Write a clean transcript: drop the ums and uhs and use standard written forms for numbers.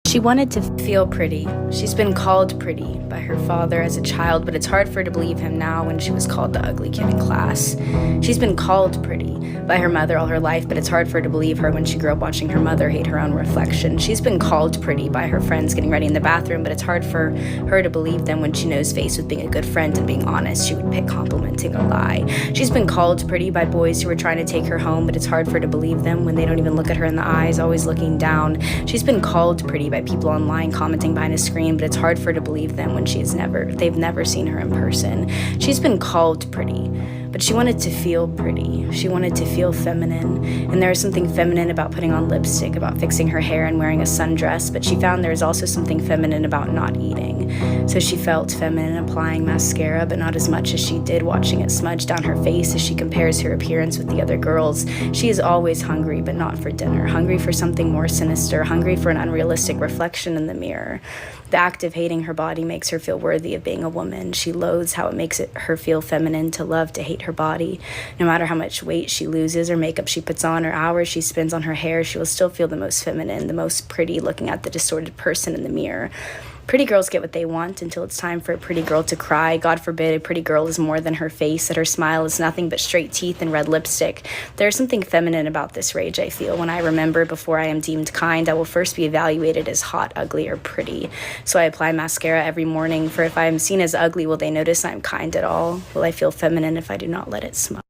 She wanted to feel pretty. She's been called pretty by her father as a child, but it's hard for her to believe him now when she was called the ugly kid in class. She's been called pretty by her mother all her life, but it's hard for her to believe her when she grew up watching her mother hate her own reflection. She's been called pretty by her friends getting ready in the bathroom, but it's hard for her to believe them when she knows faced with being a good friend and being honest, she would pick complimenting a lie. She's been called pretty by boys who were trying to take her home, but it's hard for her to believe them when they don't even look at her in the eyes, always looking down. She's been called pretty by people online commenting behind a screen, but it's hard for her to believe them when they've never seen her in person. She's been called pretty, but she wanted to feel pretty. She wanted to feel feminine, and there was something feminine about putting on lipstick, about fixing her hair and wearing a sundress, but she found there was also something feminine about not eating. So she felt feminine applying mascara, but not as much as she did watching it smudge down her face as she compares her appearance with the other girls. She is always hungry, but not for dinner, hungry for something more sinister, hungry for an unrealistic reflection in the mirror. The act of hating her body makes her feel worthy of being a woman. She loathes how it makes her feel feminine to love to hate her body. No matter how much weight she loses or makeup she puts on or hours she spends on her hair, she will still feel the most feminine, the most pretty looking at the distorted person in the mirror. Pretty girls get what they want until it's time for a pretty girl to cry. God forbid a pretty girl is more than her face, that her smile is nothing but straight teeth and red lipstick. There's something feminine about this rage I feel when I remember before I am deemed kind, I will first be evaluated as hot, ugly, or pretty. So I apply mascara every morning, for if I am seen as ugly, will they notice I'm kind at all? Will I feel feminine if I do not let it smudge?